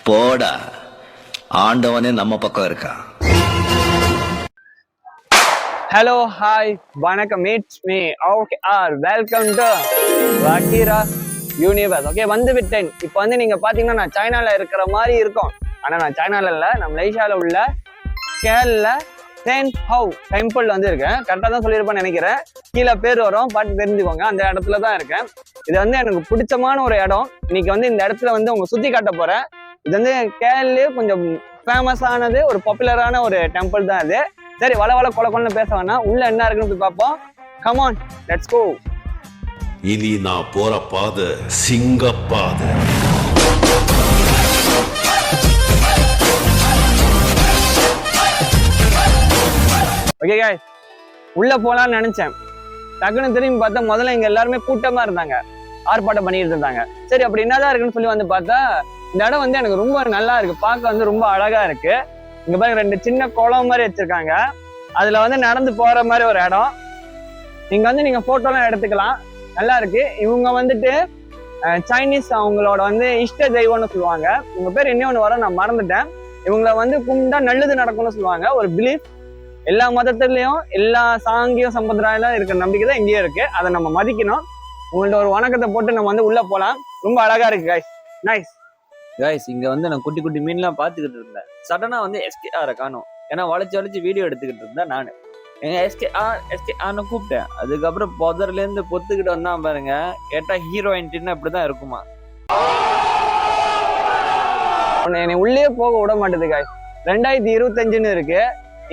போடா, ஆண்டவனே நம்ம பக்கம் இருக்கா. ஹலோ ஹாய் வணக்கம், it's me okay welcome to வக்கீரா யூனிவர்ஸ். ஓகே, வந்து விட்டேன். இப்போ வந்து நீங்க பாத்தீங்கன்னா நான் சைனால இருக்கிற மாதிரி இருக்கும். ஆனா நான் சைனால இல்ல, நம்ம மலேசியால உள்ள கேரள தேன் ஹவ் டெம்பிள் வந்து இருக்கேன். கரெக்டா தான் சொல்லியிருப்பேன்னு நினைக்கிறேன். கீழே பேர் வரும், பார்த்து தெரிஞ்சுக்கோங்க. அந்த இடத்துல தான் இருக்கேன். இது வந்து எனக்கு பிடிச்சமான ஒரு இடம். இன்னைக்கு வந்து இந்த இடத்துல வந்து உங்க சுத்தி காட்ட போறேன். இது வந்து கேரளே கொஞ்சம் ஃபேமஸ் ஆனது, ஒரு பாப்புலரான ஒரு டெம்பிள் தான் இது. சரி, வள கொல கொலன்னு பேச வேணாம், உள்ள என்ன இருக்குன்னு போய் பார்ப்போம். Come on, let's go. இனி நான் போற பாதை சிங்கப்பாதை. ஓகே गाइस, உள்ள போலாம்னு நினைச்சேன். டக்குன்னு திரும்பி பார்த்தா முதல்ல இங்க எல்லாருமே கூட்டமா இருந்தாங்க, ஆர்ப்பாட்டம் பண்ணிட்டு இருந்தாங்க. சரி, அப்படி என்னதான் இருக்குன்னு சொல்லி வந்து பார்த்தா இந்த இடம் வந்து எனக்கு ரொம்ப நல்லா இருக்கு. பார்க்க வந்து ரொம்ப அழகா இருக்கு. இங்க பாருங்க, 2 சின்ன குளம் மாதிரி வச்சிருக்காங்க. அதுல வந்து நடந்து போற மாதிரி ஒரு இடம். இங்க வந்து நீங்க போட்டோலாம் எடுத்துக்கலாம், நல்லா இருக்கு. இவங்க வந்துட்டு சைனீஸ், அவங்களோட வந்து இஷ்ட தெய்வம்னு சொல்லுவாங்க. இவங்க பேர் இன்னொன்னு வர நான் மறந்துட்டேன். இவங்கள வந்து கும்பிட்டா நல்லது நடக்கும்னு சொல்லுவாங்க, ஒரு பிலீஃப். எல்லா மதத்துலயும் எல்லா சாங்கியம் சம்பிரதாயம் இருக்கிற நம்பிக்கை தான் இங்கேயே இருக்கு. அதை நம்ம மதிக்கணும். உங்கள்ட்ட ஒரு வணக்கத்தை போட்டு நம்ம வந்து உள்ள போலாம். ரொம்ப அழகா இருக்கு கைஸ், நைஸ் கைஸ். இங்க வந்து நான் குட்டி குட்டி மீன்லாம் பார்த்துக்கிட்டு இருந்தேன். சடனா வந்து SKR காணும். ஏன்னா வளைச்சு வீடியோ எடுத்துக்கிட்டு இருந்தேன். நான் எங்க SKRன்னு கூப்பிட்டேன். அதுக்கப்புறம் பொதர்ல இருந்து பொத்துக்கிட்டு வந்தான் பாருங்க. கேட்டா ஹீரோயின்ட்டுன்னு அப்படிதான் இருக்குமா. என்னை உள்ளே போக விட மாட்டேது கைஸ். 2025ன்னு இருக்கு.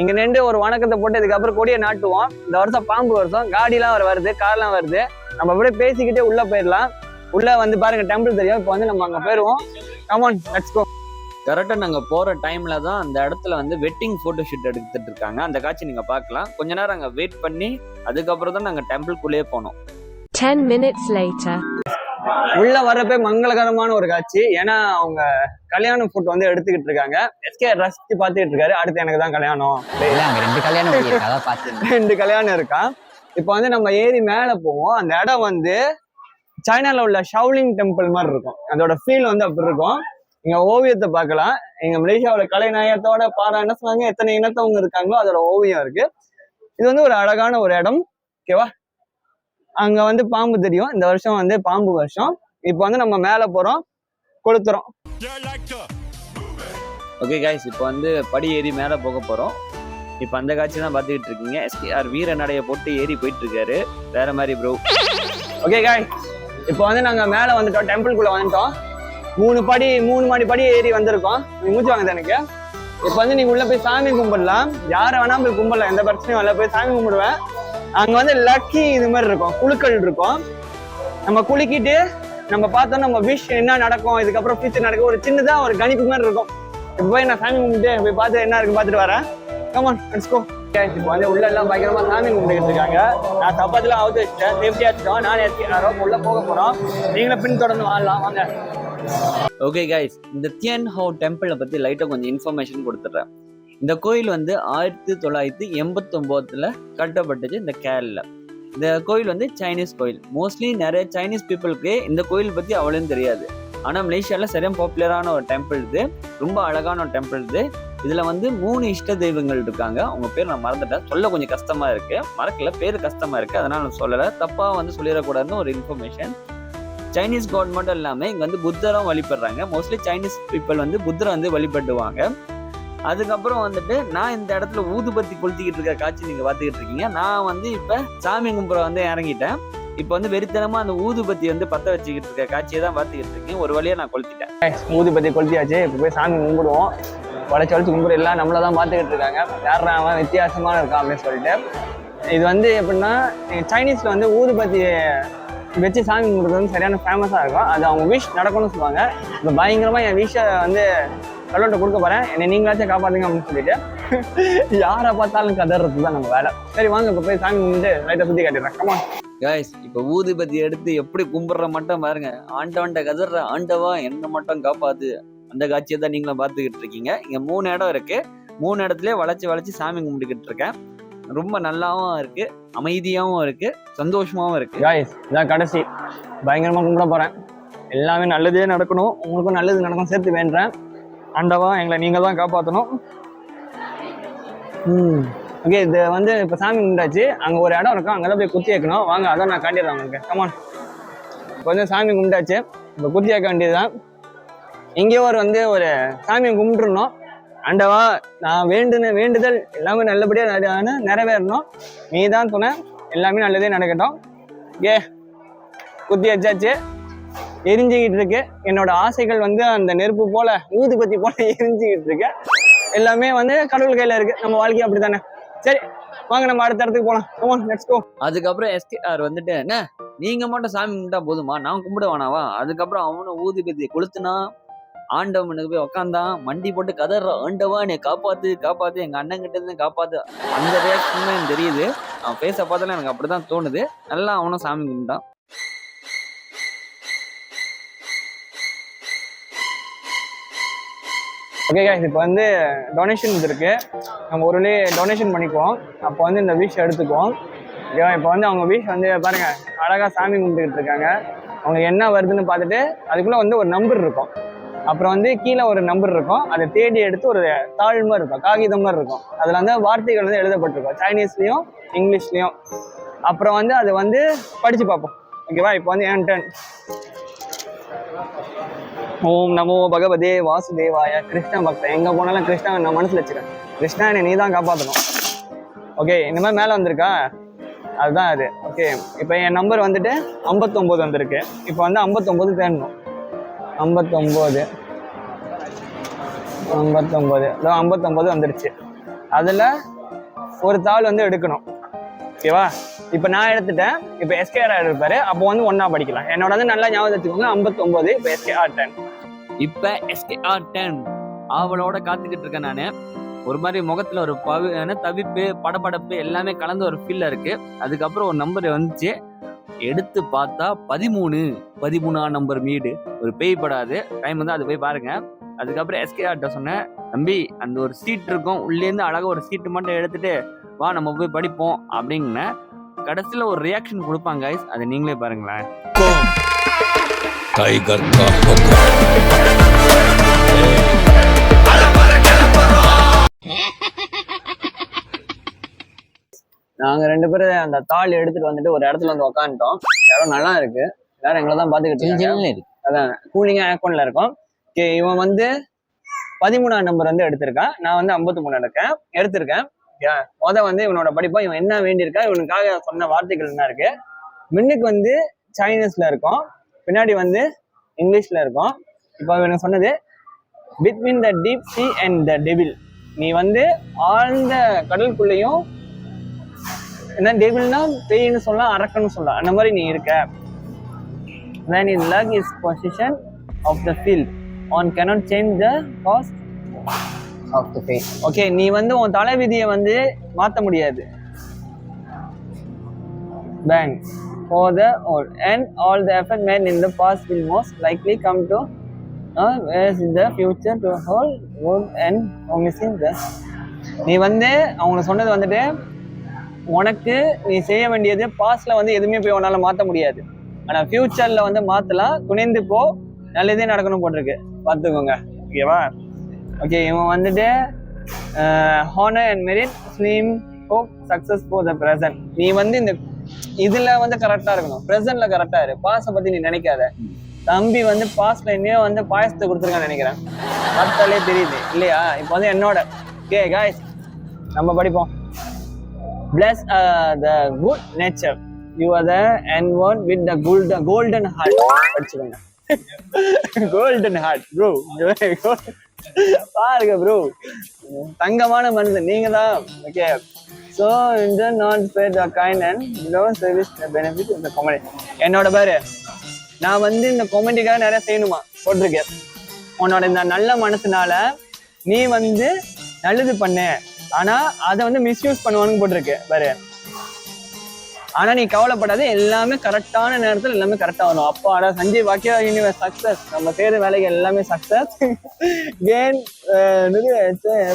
இங்க நின்று ஒரு வணக்கத்தை போட்டு இதுக்கப்புறம் கொடியை நாட்டுவோம். இந்த வருஷம் பாம்பு வருஷம், காடிலாம் வருது, கார்லாம் வருது. நம்ம அப்படியே பேசிக்கிட்டே உள்ள போயிடலாம். உள்ள வந்து பாருங்க, டெம்பிள் தெரியும். இப்போ வந்து நம்ம அங்க போயிருவோம். Come on, let's go. கரெக்டா நாங்க போற டைம்ல தான் அந்த இடத்துல வந்து வெட்டிங் போட்டோ ஷூட் எடுத்துட்டு இருக்காங்க. அந்த காட்சி நீங்க பார்க்கலாம். கொஞ்ச நேரம் அங்க வெயிட் பண்ணி அதுக்கப்புறம் தான் நாங்க டெம்பிள்குள்ளேயே போனோம். 10 minutes later. உள்ள வர்றப்ப மங்களகரமான ஒரு காட்சி. ஏன்னா அவங்க கல்யாணம் போட்டோ வந்து எடுத்துக்கிட்டு இருக்காங்க. SK ரசிச்சு பாத்துக்கிட்டு இருக்காரு. அடுத்து எனக்கு தான் கல்யாணம். 2 கல்யாணம் இருக்கா. இப்ப வந்து நம்ம ஏறி மேல போவோம். அந்த இடம் வந்து சைனால உள்ள ஷவுலிங் டெம்பிள் மாதிரி இருக்கும். அதோட ஃபீல் வந்து அப்படி இருக்கும். இங்க ஓவியத்தை பார்க்கலாம். எங்க மலேசியாவோட கலைநயத்தோட என்ன சொன்னாங்க, எத்தனை இனத்தவங்க இருக்காங்களோ அதோட ஓவியம் இருக்கு. இது வந்து ஒரு அழகான ஒரு இடம். ஓகேவா, அங்க வந்து பாம்பு தெரியும். இந்த வருஷம் வந்து பாம்பு வருஷம். இப்ப வந்து நம்ம மேல போறோம், கொளுத்துறோம். ஓகே கைஸ், இப்போ வந்து படி ஏறி மேல போக போறோம். இப்போ அந்த காட்சி தான் பார்த்துக்கிட்டு இருக்கீங்க. SKR வீர நடைய போட்டு ஏறி போயிட்டு இருக்காரு. வேற மாதிரி ப்ரோ. ஓகே கைஸ், இப்போ வந்து நாங்க மேல வந்துட்டோம், டெம்பிள்குள்ள வந்துட்டோம். 3 மாடி படி ஏறி வந்திருக்கோம். மூச்சு வாங்குது எனக்கு. இப்போ வந்து நீங்க உள்ள போய் சாமி கும்பிடலாம். யாரை வேணா போய் கும்பிடலாம், எந்த பிரச்சனையும் இல்லை. போய் சாமி கும்பிடுவேன். அங்க வந்து லக்கி இது மாதிரி இருக்கும், குழுக்கள் இருக்கும். நம்ம குளிக்கிட்டு நம்ம பார்த்தோம் நம்ம விஷ் என்ன நடக்கும், இதுக்கப்புறம் ஃபியூச்சர் நடக்கும், ஒரு சின்னதா ஒரு கணிப்பு மாதிரி இருக்கும். இப்போ போய் நான் சாமி கும்பிட்டு போய் பார்த்து என்ன இருக்கு பார்த்துட்டு வரேன். Come on, let's go. இப்போ வந்து உள்ள எல்லாம் பயங்கரமா சாமி கும்பிட்டுக்கிட்டு இருக்காங்க. நான் தப்பத்தெல்லாம் அவுத்து வச்சுட்டேன், சேஃப்டியா வச்சுட்டோம். நான் SKR உள்ள போக போறோம். நீங்களும் பின் தொடர்ந்து வாழலாம், வாங்க. ஓகே கைஸ், இந்த தியன் ஹவ் டெம்பிளை பத்தி லைட்டா கொஞ்சம் இன்ஃபர்மேஷன் கொடுத்துட்றேன். இந்த கோயில் வந்து 1989 கட்டப்பட்டுச்சு இந்த கேரளா. இந்த கோயில் வந்து சைனீஸ் கோயில். மோஸ்ட்லி நிறைய சைனீஸ் பீப்புளுக்கு இந்த கோயில் பத்தி அவ்வளோன்னு தெரியாது. ஆனா மலேசியால சரியா பாப்புலரான ஒரு டெம்பிள் இது. ரொம்ப அழகான ஒரு டெம்பிள் இது. இதுல வந்து 3 இஷ்ட தெய்வங்கள் இருக்காங்க. அவங்க பேர் நான் மறந்துட்டேன், சொல்ல கொஞ்சம் கஷ்டமா இருக்கு. மறக்கல, பேரு கஷ்டமா இருக்கு, அதனால நான் சொல்லலை. தப்பா வந்து சொல்லிடக்கூடாதுன்னு ஒரு இன்ஃபர்மேஷன். சைனீஸ் காட் மட்டும் இல்லாம இங்க வந்து புத்தரும் வழிபடுறாங்க. மோஸ்ட்லி சைனீஸ் பீப்புள் வந்து புத்தரை வந்து வழிபடுவாங்க. அதுக்கப்புறம் வந்துட்டு நான் இந்த இடத்துல ஊதுபத்தி கொளுத்திக்கிட்டு இருக்க காட்சி நீங்க பாத்துக்கிட்டு இருக்கீங்க. நான் வந்து இப்ப சாமி கும்பிட வந்து இறங்கிட்டேன். இப்ப வந்து வெறித்தனமா அந்த ஊதுபத்தி வந்து பத்த வச்சுக்கிட்டு இருக்க காட்சியை தான் பாத்துக்கிட்டு இருக்கேன். ஒரு வழியா நான் கொளுத்திட்டேன். ஊதுபத்தி கொளுத்தியாச்சு. இப்ப போய் சாமி கும்பிடுவோம். வளைச்சு கும்பிடு, எல்லாம் நம்மளதான் பாத்துக்கிட்டு இருக்காங்க. யாரா அவன் வித்தியாசமான இருக்கான் அப்படின்னு சொல்லிட்டு. இது வந்து எப்படின்னா, சைனீஸ்ல வந்து ஊதுபத்தி வச்சு சாமி கும்பிடுறது வந்து சரியான ஃபேமஸா இருக்கும். அது அவங்க விஷ் நடக்கும்னு சொல்லுவாங்க. இப்போ பயங்கரமா என் விஷை வந்து கடவுள்கிட்ட கொடுக்க போறேன், என்னை நீங்களாச்சும் காப்பாத்துங்க அப்படின்னு சொல்லிட்டு யாரை பார்த்தாலும் கதறது தான் நம்ம வேலை. சரி வாங்க, இப்போ போய் சாமி கும்பிட்டு லைட்டை சுத்தி காட்டிடுறேன். கமான் கைஸ், இப்போ ஊதுபத்தி எடுத்து எப்படி கும்பிடுற மட்டும் பாருங்க. ஆண்டவன்ட்ட கதற, ஆண்டவா என்ன மட்டும் காப்பாத்து. அந்த காட்சியை தான் நீங்களும் பார்த்துக்கிட்டு இருக்கீங்க. இங்க 3 இடம் இருக்கு. 3 இடத்துலயே வளைச்சு சாமி கும்பிட்டுக்கிட்டு இருக்கேன். ரொம்ப நல்லாவும் இருக்கு, அமைதியாவும் இருக்கு, சந்தோஷமாவும் இருக்கு. காய்ஸ் இதான் கடைசி, பயங்கரமா கும்பிட போறேன். எல்லாமே நல்லதே நடக்கணும், உங்களுக்கும் நல்லது நடக்கும் சேர்த்து வேண்டுறேன். ஆண்டவா எங்களை நீங்கள் தான் காப்பாற்றணும். ஓகே, இது வந்து இப்போ சாமி கும்பிட்டாச்சு. அங்கே ஒரு இடம் இருக்கும், அங்கே தான் போய் குத்தி வைக்கணும். வாங்க, அதான் நான் காட்டிடுறேன் உங்களுக்கு. கமான். இப்போ வந்து சாமி கும்பிட்டாச்சு, இப்போ குத்தி வைக்க வேண்டியது தான். இங்கேயோ ஒரு சாமியை கும்பிட்டுருந்தோம். ஆண்டவா நான் வேண்டுதல் எல்லாமே நல்லபடியாக நிறைவேறணும், நீ தான் துணை, எல்லாமே நல்லதே நடக்கட்டும். ஏ குத்தி வச்சாச்சு, எரிஞ்சுக்கிட்டு இருக்கு. என்னோட ஆசைகள் வந்து அந்த நெருப்பு போல ஊதுபத்தி போல எரிஞ்சுக்கிட்டு இருக்கு. எல்லாமே வந்து கடவுள் கையில இருக்கு, நம்ம வாழ்க்கை அப்படித்தானே. சரி வாங்க, நம்ம அடுத்த இடத்துக்கு போலாம். Come on, let's go. அதுக்கப்புறம் SKR வந்துட்டு, என்ன நீங்க மட்டும் சாமி கும்பிட்டா போதுமா, நான் கும்பிட வேணாவா? அதுக்கப்புறம் அவனும் ஊதுபத்தியை கொளுத்துனா, ஆண்டவனுக்கு போய் உக்காந்தான், மண்டி போட்டு கதறான், ஆண்டவா என்னை காப்பாத்து, எங்க அண்ணன் கிட்ட இருந்து காப்பாத்து. அந்த ரியாக்ஷன் தான் எனக்கு தெரியுது. அவன் பேச பார்த்தாலும் எனக்கு அப்படிதான் தோணுது. நல்லா அவனும் சாமி கும்பிட்டான். ஓகே guys, இப்போ வந்து டொனேஷன் இருக்கு, நம்ம ஒரு டொனேஷன் பண்ணிக்குவோம். அப்போ வந்து இந்த விஷ் எடுத்துக்குவோம். ஓகேவா? இப்போ வந்து அவங்க விஷ் வந்து பாருங்க, அழகா சாமி கும்பிட்டுக்கிட்டு இருக்காங்க. அவங்க என்ன வருதுன்னு பார்த்துட்டு அதுக்குள்ள வந்து ஒரு நம்பர் இருக்கும். அப்புறம் வந்து கீழே ஒரு நம்பர் இருக்கும், அதை தேடி எடுத்து ஒரு தாள் மாதிரி இருக்கும், காகிதம் மாதிரி இருக்கும். அதில் வந்து வார்த்தைகள் வந்து எழுதப்பட்டிருக்கும், சைனீஸ்லையும் இங்கிலீஷ்லையும். அப்புறம் வந்து அதை வந்து படிச்சு பார்ப்போம். ஓகேவா? இப்போ வந்து என் டர்ன். ஓம் நமோ பகவதே வாசுதேவாய. கிருஷ்ண பக்தன், எங்க போனாலும் கிருஷ்ணா நான் மனசுல வச்சுக்கிறேன். கிருஷ்ணா என்னை நீ தான் காப்பாற்றணும். ஓகே, இந்த மாதிரி மேலே வந்திருக்கா, அதுதான் அது. ஓகே, இப்போ என் நம்பர் வந்துட்டு 59 வந்திருக்கு. இப்போ வந்து 59 தேடணும். 59 வந்துருச்சு. அதில் ஒரு தாள் வந்து எடுக்கணும். ஓகேவா? இப்போ நான் எடுத்துட்டேன். இப்போ SKR எடுப்பாரு, அப்போ வந்து ஒன்றா படிக்கலாம். என்னோட வந்து நல்லா ஞாபகம் வச்சுக்கோங்க, 59. இப்போ SKR 10. இப்ப SKR 10 ஆவலோட காத்துக்கிட்டு இருக்கேன் நானு. ஒரு மாதிரி முகத்துல ஒரு தவிப்பு, படபடப்பு எல்லாமே கலந்த ஒரு ஃபீல்ல இருக்கு. அதுக்கப்புறம் ஒரு நம்பர் வந்துச்சு, எடுத்து பார்த்தா 13ஆம் நம்பர் மீடு. ஒரு பேய் படாது டைம் வந்து அது போய் பாருங்க. அதுக்கப்புறம் SKR சொன்னேன், தம்பி அந்த ஒரு சீட் இருக்கும், உள்ளேருந்து அழகா ஒரு சீட்டு மட்டும் எடுத்துட்டு வா நம்ம போய் படிப்போம் அப்படின்னு. கடைசியில ஒரு ரியாக்ஷன் கொடுப்பாங்க guys, அதை நீங்களே பாருங்களேன். டைகர் கா ஹோகா. நாங்க 2 பேரும் அந்த தாள் எடுத்துட்டு வந்துட்டு ஒரு இடத்துல வந்து உக்காந்துட்டோம். யாரும் நல்லா இருக்கு, எல்லாரும் எங்களை தான் பாத்துக்கிட்டு இருக்காங்க. அதான் கூலிங்கா ஏக்கோன்ல இருக்கும். ஓகே, இவன் வந்து 13ஆம் நம்பர் வந்து எடுத்திருக்கான், நான் வந்து 53 எடுத்திருக்கேன். வந்து இவனோட படிப்பா, இவன் என்ன வேண்டியிருக்கா, இவனுக்காக சொன்ன வார்த்தைகள் என்ன இருக்கு. முன்னுக்கு வந்து சைனீஸ்ல இருக்கும், பின்னாடி வந்து இங்கிலீஷ்ல இருக்கும். இப்போ இவனுக்கு சொன்னது between the deep C and the devil. நீ வந்து ஆழ்ந்த கடலுக்குள்ளேயும், என்ன டெவில்னா பேய்னு சொல்லலாம், அரக்கன்னு சொல்லலாம், அந்த மாதிரி நீ இருக்க. when his leg is position of the field on cannot change the course of the fate. Okay, நீ வந்து உன் தலைவிதியை வந்து மாற்ற முடியாது. bang for the old and all the effort made in the past will most likely come to whereas in the future to hold wood and promising the. நீ வந்து அவங்க சொன்னது வந்துட்டு, உனக்கு நீ செய்ய வேண்டியது பாஸ்ட்ல வந்து எதுவுமே போய் உன்னால மாற்ற முடியாது, ஆனா ஃபியூச்சர்ல வந்து மாத்தலாம், துணிந்து போ, நல்லதே நடக்கணும் போட்டிருக்கு, பார்த்துக்கோங்க. ஓகேவா? ஓகே, இவன் வந்துட்டு honour and merit, slim hope, success for the present. நீ வந்து இந்த இதுல வந்து கரெக்டா இருக்கணும், பிரசன்ட்ல கரெக்டா இரு, பாஸை பத்தி நீ நினைக்காத. தம்பி வந்து பாஸ்ட்ல என்னையோ வந்து பாயசத்தை கொடுத்துருக்கான்னு நினைக்கிறேன், பார்த்தாலே தெரியுது இல்லையா? இப்போ வந்து என்னோட ஓகே guys, நம்ம படிப்போம். bless the good nature, you are the N1 with the golden heart. படிச்சுக்கோங்க. golden heart bro. பாருங்க ப்ரோ, தங்கமான மனிதன் நீங்க தான். Okay, so in the not spread the kind and don't service the benefit of the community. என்னோட பேரு, நான் வந்து இந்த கம்யூனிட்டிக்காக நிறைய செய்யணுமா போட்டிருக்கேன். உன்னோட இந்த நல்ல மனசுனால நீ வந்து நல்லது பண்ணு, ஆனா அதை வந்து மிஸ்யூஸ் பண்ணுவான்னு போட்டிருக்கு பாரு. ஆனா நீ கவலைப்படாது, எல்லாமே கரெக்டான நேரத்துல எல்லாமே கரெக்டா வரும். அப்பாடா சஞ்சீவ் வாக்கியா யூனிவர்ஸ் சக்சஸ், நம்ம செய்யற வேலைகள் எல்லாமே success. Can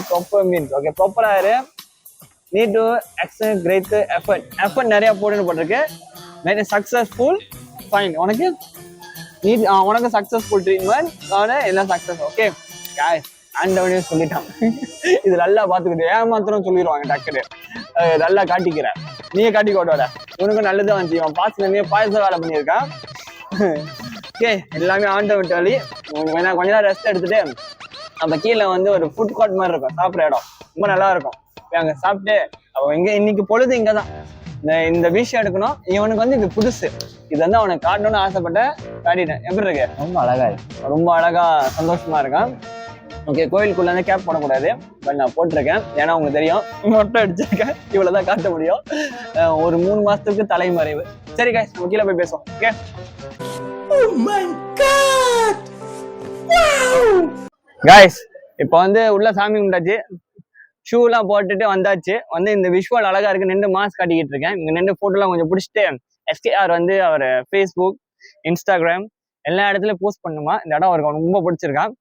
proper means okay, ப்ராப்பரா இரு. Need to extend great effort நிறைய போட்டுன்னு போட்டிருக்கு. Made successful fine. உனக்கு நீ உனக்கு சக்சஸ்ஃபுல் ட்ரீட்மெண்ட் எல்லாம் சக்சஸ். ஓகே காய்ஸ், ஆண்டவனே சொல்லிட்டான். இது நல்லா பாத்துக்கிட்டு ஏமாத்திரம் சொல்லிடுவாங்க டக்குனு. நல்லா காட்டிக்கிறேன், நீயே காட்டி கொண்டு உனக்கும் நல்லதான் வந்துச்சு. இவன் பாசனமே பாயச வேலை பண்ணியிருக்கான். ஓகே, எல்லாமே ஆண்டவன் வழி. கொஞ்ச நேரம் ரெஸ்ட் எடுத்துட்டு நம்ம கீழே வந்து ஒரு ஃபுட் கோர்ட் மாதிரி இருக்கும், சாப்பிட்ற இடம் ரொம்ப நல்லா இருக்கும். அங்க சாப்பிட்டு அவன் இன்னைக்கு பொழுது இங்கதான் இந்த விஷயம் எடுக்கணும். இவனுக்கு வந்து இது புதுசு, இது வந்து அவனுக்கு காட்டணும்னு ஆசைப்பட்டேன், காட்டிட்டேன். எப்படி இருக்கு? ரொம்ப அழகா இருக்கு, ரொம்ப அழகா சந்தோஷமா இருக்கான். ஓகே, கோயிலுக்குள்ள இருந்து கேப் போடக்கூடாது, பட் நான் போட்டிருக்கேன். ஏன்னா உங்களுக்கு தெரியும் மொட்டை அடிச்சிருக்கேன், இவ்வளவுதான் காட்ட முடியும். ஒரு 3 மாசத்துக்கு தலைமறைவு. சரி guys, நம்ம கீழே போய் பேசுவோம். ஓகே, காய்ஸ் இப்போ வந்து உள்ள சாமி கும்பிட்டாச்சு, ஷூ எல்லாம் போட்டுட்டு வந்தாச்சு. வந்து இந்த விஷுவல் அழகா இருக்கு, நின்று மாஸ்க் காட்டிக்கிட்டு இருக்கேன். இங்க நின்று போட்டோலாம் கொஞ்சம் பிடிச்சிட்டு SKR வந்து அவர் ஃபேஸ்புக், இன்ஸ்டாகிராம் எல்லா இடத்துலயும் போஸ்ட் பண்ணுமா. இந்த இடம் அவருக்கு ரொம்ப பிடிச்சிருக்கான்.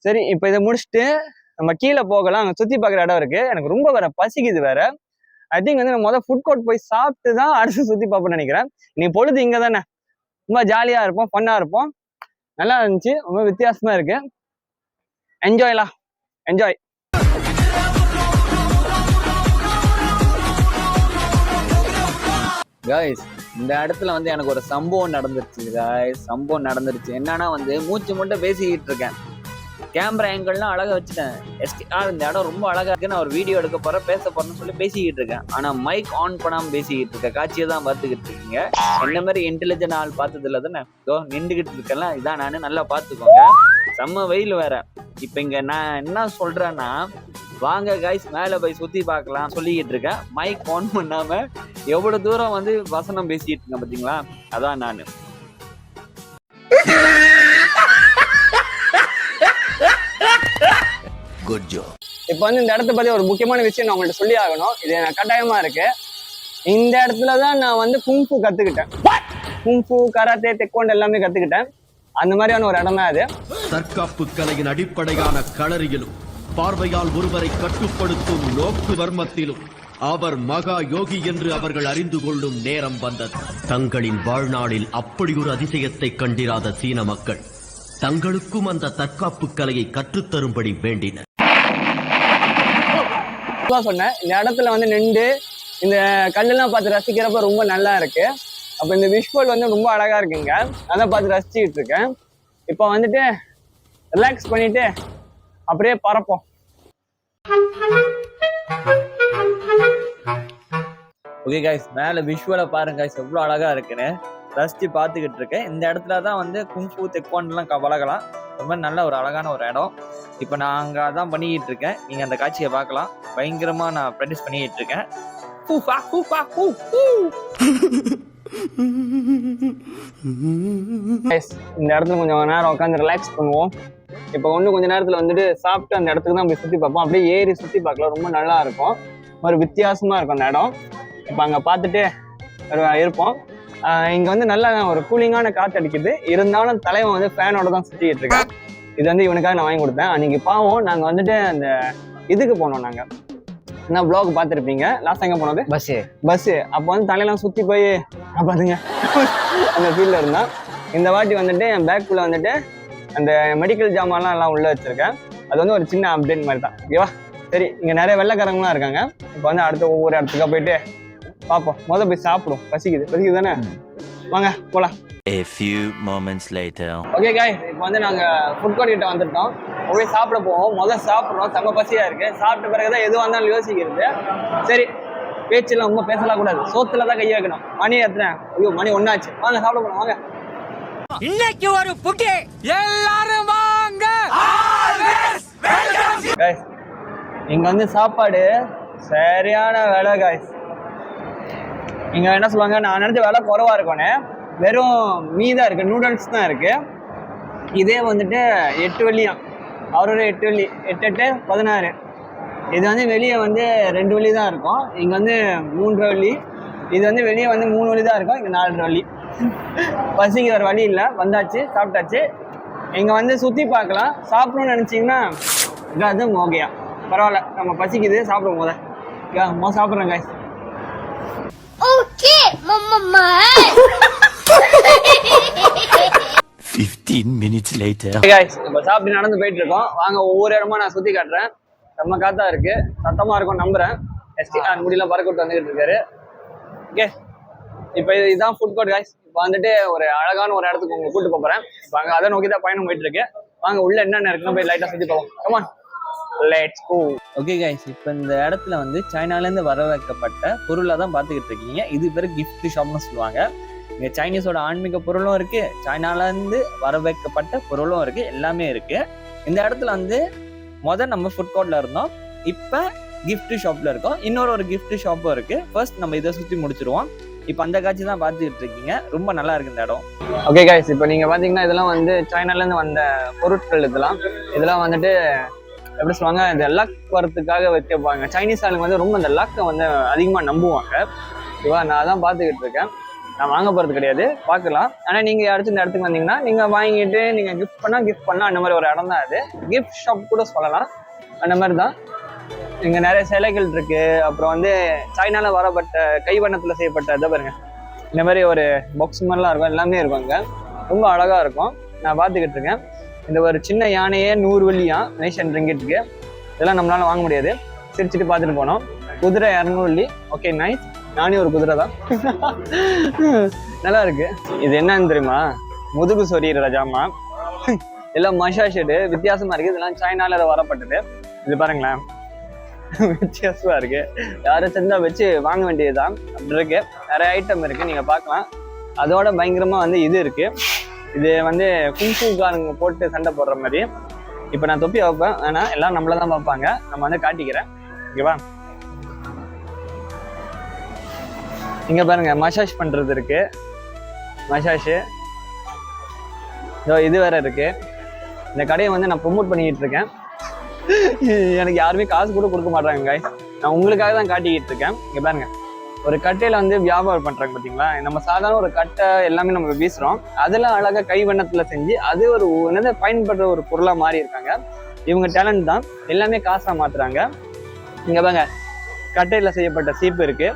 சரி, இப்போ இதை முடிச்சுட்டு நம்ம கீழே போகலாம். அங்கே சுத்தி பார்க்குற இடம் இருக்கு. எனக்கு ரொம்ப வேற பசிக்குது வேற. ஐ திங்க் வந்து நம்ம ஃபுட் கோர்ட் போய் சாப்பிட்டு தான் அடுத்து சுத்தி பார்ப்போம்னு நினைக்கிறேன். நீ பொழுது இங்க தானே, ரொம்ப ஜாலியா இருப்போம், ஃபன்னா இருப்போம். நல்லா இருந்துச்சு, ரொம்ப வித்தியாசமா இருக்கு. என்ஜாய்லாம், என்ஜாய். காய்ஸ், இந்த இடத்துல வந்து எனக்கு ஒரு சம்பவம் நடந்துருச்சு காய்ஸ். சம்பவம் நடந்துருச்சு என்னன்னா வந்து மூச்சு மட்டும் பேசிக்கிட்டு இருக்கேன். கேமரா ஆங்கிள்லாம் அழகா வச்சுட்டேன். இந்த இடம் ரொம்ப அழகா இருக்கு, நான் ஒரு வீடியோ எடுக்க போறேன், பேச போறேன்னு சொல்லி பேசிக்கிட்டு இருக்கேன். ஆனா மைக் ஆன் பண்ணாம பேசிக்கிட்டு இருக்கேன். காட்சியை தான் பார்த்துக்கிட்டு இருக்கீங்க. என்ன மாதிரி இன்டெலிஜென்ட் ஆள் பார்த்தது இல்லை தானே. நின்றுகிட்டு இருக்கேன்லாம், இதான் நானு, நல்லா பார்த்துக்கோங்க. செம்ம வெயில் வேற. இப்ப இங்க நான் என்ன சொல்றேன்னா, வாங்க காய்ஸ் மேல போய் சுத்தி பார்க்கலாம் சொல்லிக்கிட்டு இருக்கேன். மைக் ஆன் பண்ணாம எவ்வளவு தூரம் வந்து வசனம் பேசிட்டு இருக்கேன் பாத்தீங்களா. அதான் நானு. Good job. இப்போ வந்து இந்த இடத்த பத்தி ஒரு முக்கியமான விஷயம் நான் உங்கள்ட்ட சொல்லி ஆகணும். இது எனக்கு கட்டாயமா இருக்கு. இந்த இடத்துலதான் நான் வந்து குங்ஃபு கத்துக்கிட்டேன். குங்ஃபு, கராத்தே, தெக்கோண்டு எல்லாமே கத்துக்கிட்டேன். அந்த மாதிரியான ஒரு இடம் தான் அது. தற்காப்பு கலையின் அடிப்படையான களரியிலும் பார்வையால் ஒருவரை கட்டுப்படுத்தும் நோக்கு வர்மத்திலும் அவர் மகா யோகி என்று அவர்கள் அறிந்து கொள்ளும் நேரம் வந்தது. தங்களின் வாழ்நாளில் அப்படி ஒரு அதிசயத்தை கண்டிராத சீன மக்கள் தங்களுக்கும் அந்த தற்காப்பு கலையை கற்றுத்தரும்படி வேண்டினர். சொன்னேன், இந்த இடத்துல வந்து நின்று இந்த கல்லெல்லாம் பார்த்து ரசிக்கிறப்ப ரொம்ப நல்லா இருக்கு. அப்ப இந்த விஷுவல் வந்து ரொம்ப அழகா இருக்குங்க, அதான் பார்த்து ரசிச்சுட்டு இருக்கேன். இப்போ வந்துட்டு ரிலாக்ஸ் பண்ணிட்டு அப்படியே பறப்போம். ஓகே காய்ஸ், மேல விஷுவலை பாருங்க காய்ஸ், எவ்வளவு அழகா இருக்குன்னு ரசிச்சு பார்த்துக்கிட்டு இருக்கேன். இந்த இடத்துல தான் வந்து குங்ஃபு, தெக்கோண்டெல்லாம் பழகலாம். ரொம்ப நல்ல ஒரு அழகான ஒரு இடம். இப்போ நான் அங்கே அதான் பண்ணிக்கிட்டு இருக்கேன். நீங்கள் அந்த காட்சியை பார்க்கலாம். பயங்கரமாக நான் ப்ராக்டிஸ் பண்ணிக்கிட்டு இருக்கேன். இந்த இடத்துல கொஞ்சம் நேரம் உட்காந்து ரிலாக்ஸ் பண்ணுவோம். இப்போ இன்னும் கொஞ்ச நேரத்தில் வந்துட்டு சாப்பிட்டு அந்த இடத்துக்கு தான் போய் சுற்றி பார்ப்போம். அப்படியே ஏறி சுற்றி பார்க்கலாம், ரொம்ப நல்லா இருக்கும், ஒரு வித்தியாசமாக இருக்கும் அந்த இடம். இப்போ அங்கே பார்த்துட்டு இருப்போம். இங்கே வந்து நல்லா ஒரு கூலிங்கான காற்று அடிக்குது. இருந்தாலும் தலைவன் வந்து ஃபேனோட தான் சுற்றிக்கிட்டு இருக்கேன். இது வந்து இவனுக்காக நான் வாங்கி கொடுத்தேன். அன்னைக்கு பாவம் நாங்கள் வந்துட்டு அந்த இதுக்கு போனோம். நாங்கள் என்ன ப்ளாக் பார்த்துருப்பீங்க, லாஸ்ட் எங்கே போனது? பஸ்ஸு. அப்போ வந்து தலையெல்லாம் சுற்றி போய் பார்த்துங்க அந்த ஃபீல்டில் இருந்தான். இந்த வாட்டி வந்துட்டு என் பேக்குள்ளே வந்துட்டு அந்த மெடிக்கல் ஜாமான்லாம் எல்லாம் உள்ளே வச்சுருக்கேன். அது வந்து ஒரு சின்ன அப்டேட் மாதிரி தான், ஓகேவா? சரி, இங்கே நிறைய வெள்ளைக்காரங்களாம் இருக்காங்க. இப்போ வந்து அடுத்த ஒவ்வொரு இடத்துக்கா போயிட்டு பார்ப்போம். முதல்ல போய் சாப்பிடுவோம், பசிக்குது தானே, வாங்க போகலாம். A few moments later. Okay காய், இப்போ வந்து நாங்கள் ஃபுட் கோர்ட் கிட்ட வந்துட்டோம். போய் சாப்பிட போவோம். முதல்ல சாப்பிட்றோம், செம்ம பசியாக இருக்குது. சாப்பிட்ட பிறகு தான் எதுவாக இருந்தாலும் யோசிக்கிறது. சரி, பேச்செல்லாம் ரொம்ப பேசலாம் கூடாது, சோத்துல தான் கையை வைக்கணும். மணி எத்தனை? ஐயோ, மணி 1 ஆச்சு. வாங்க சாப்பிட போகணும், வாங்க. இன்னைக்கு ஒரு புட்டி, எல்லாரும் வாங்க. காய்ஸ், இங்கே வந்து சாப்பாடு சரியான விலை காய்ஸ். இங்கே என்ன சொல்லுவாங்க, நான் நினச்ச விலை குறைவா இருக்கும்னு, வெறும் மீதா இருக்கு, நூடுல்ஸ் தான் இருக்கு. இதே வந்துட்டு 8 வெள்ளியாம். அவரோட 8 வெள்ளி, 8 8 16. இது வந்து வெளியே வந்து 2 வெள்ளி தான் இருக்கும், இங்கே வந்து 3 வெள்ளி. இது வந்து வெளியே வந்து 3 வெள்ளி தான் இருக்கும், இங்கே 4 வெள்ளி. பசிக்கு வேறு வழி இல்லை, வந்தாச்சு, சாப்பிட்டாச்சு. இங்கே வந்து சுற்றி பார்க்கலாம். சாப்பிடணும்னு நினச்சிங்கன்னா அது ஓகேயா, பரவாயில்ல. நம்ம பசிக்குது, சாப்பிடும் போத சாப்பிட்றேன் காய்ஸ். 15 minutes later. guys, இப்போ சாப்பிட்டு நடந்து போயிட்டு இருக்கோம். வாங்க ஒவ்வொரு இடமா நான் சுத்தி காட்டுறேன். செம்ம காத்தா இருக்கு, சத்தமா இருக்கும் நம்புறேன். எஸ்டிஆர் முடியெல்லாம் பறக்க விட்டு வந்துகிட்டு இருக்காரு. ஓகே, இப்போ இதுதான் ஃபுட் கோர்ட் guys. இப்போ வந்துட்டு ஒரு அழகான ஒரு இடத்துக்கு உங்களை கூட்டு போறேன். இப்போ அங்கே அதை நோக்கி தான் பயணம் போயிட்டு இருக்கு. வாங்க உள்ள என்னென்ன இருக்குன்னு போய் லைட்டா சுத்தி போவோம். Come on, let's go. Okay guys, இப்போ இந்த இடத்துல வந்து சைனாலேருந்து வர வைக்கப்பட்ட பொருளை தான் பார்த்துக்கிட்டு இருக்கீங்க. இது பேர் கிஃப்ட் ஷாப்னு சொல்லுவாங்க. இங்கே சைனீஸோட ஆன்மீக பொருளும் இருக்கு, சைனாலேருந்து வர வைக்கப்பட்ட பொருளும் இருக்கு, எல்லாமே இருக்கு. இந்த இடத்துல வந்து நம்ம ஃபுட் கோர்ட்ல இருந்தோம், இப்போ கிஃப்ட் ஷாப்ல இருக்கோம். இன்னொரு கிஃப்ட் ஷாப்பும் இருக்கு. ஃபர்ஸ்ட் நம்ம இதை சுற்றி முடிச்சிருவோம். இப்போ அந்த காட்சி தான் பார்த்துக்கிட்டு இருக்கீங்க. ரொம்ப நல்லா இருக்கு இந்த இடம். ஓகே கைஸ், இப்போ நீங்க பாத்தீங்கன்னா இதெல்லாம் வந்து சைனாலேருந்து வந்த பொருட்கள். இதெல்லாம் வந்துட்டு எப்படி சொல்லுவாங்க, இந்த லக் வரத்துக்காக வைக்கப்பாங்க. சைனீஸ் ஆளுங்க வந்து ரொம்ப இந்த லக்கை வந்து அதிகமாக நம்புவாங்க. ஓகேவா, நான் தான் பார்த்துக்கிட்டு இருக்கேன். நான் வாங்க போகிறது கிடையாது, பார்க்கலாம். ஆனால் நீங்கள் யாராச்சும் இந்த இடத்துக்கு வந்தீங்கன்னா நீங்கள் வாங்கிட்டு நீங்கள் கிஃப்ட் பண்ணால் அந்த மாதிரி ஒரு இடம் தான் அது. கிஃப்ட் ஷாப் கூட சொல்லலாம், அந்த மாதிரி தான். இங்கே நிறைய சிலைகள் இருக்கு. அப்புறம் வந்து சைனால வரப்பட்ட கைவண்ணத்தில் செய்யப்பட்ட இதை பாருங்க, இந்த மாதிரி ஒரு பாக்ஸ் மாதிரிலாம் இருக்கும், எல்லாமே இருக்கும். அங்கே ரொம்ப அழகாக இருக்கும். நான் பார்த்துக்கிட்டு இருக்கேன். இந்த ஒரு சின்ன யானையே 100 வெள்ளியா நேஷன் ரிங்கிட்டுக்கு. இதெல்லாம் நம்மளால வாங்க முடியாது, சிரிச்சுட்டு பார்த்துட்டு போனோம். குதிரை 200 வெள்ளி. ஓகே நைஸ், நானே ஒரு குதிரை தான். நல்லா இருக்கு. இது என்னன்னு தெரியுமா, முதுகு சொரியிற ஜாமா. எல்லாம் மஷா ஷெட்டு வித்தியாசமா இருக்கு. இதெல்லாம் சைனால வரப்பட்டது. இது பாருங்களேன், வித்தியாசமா இருக்கு. யாரும் செஞ்சா வச்சு வாங்க வேண்டியதுதான். அப்படி இருக்கு, நிறைய ஐட்டம் இருக்கு, நீங்க பார்க்கலாம். அதோட பயங்கரமா வந்து இது இருக்கு. இது வந்து குங்ஃபூகாரங்க போட்டு சண்டை போடுற மாதிரி. இப்போ நான் தொப்பி வைப்பேன், ஆனா எல்லாம் நம்மள தான் பார்ப்பாங்க. நம்ம வந்து காட்டிக்கிறேன், ஓகேவா. இங்க பாருங்க, மசாஜ் பண்றது இருக்கு, மசாஜ். இது வேற இருக்கு. இந்த கடையை வந்து நான் ப்ரொமோட் பண்ணிக்கிட்டு இருக்கேன். எனக்கு யாருமே காசு கூட கொடுக்க மாட்டாங்க guys. நான் உங்களுக்காக தான் காட்டிக்கிட்டு இருக்கேன். இங்க பாருங்க, ஒரு கட்டையில வந்து வியாபாரம் பண்றாங்க பாத்தீங்களா. நம்ம சாதாரண ஒரு கட்டை எல்லாமே நம்ம வீசுறோம், அதெல்லாம் அழகா கைவண்ணத்துல செஞ்சு அது ஒரு என்னது பயன்படுற ஒரு பொருளா மாறி இருக்காங்க. இவங்க டேலண்ட் தான், எல்லாமே காசா மாத்துறாங்க. இங்க பாருங்க, கட்டையில செய்யப்பட்ட சீப்பு இருக்கு.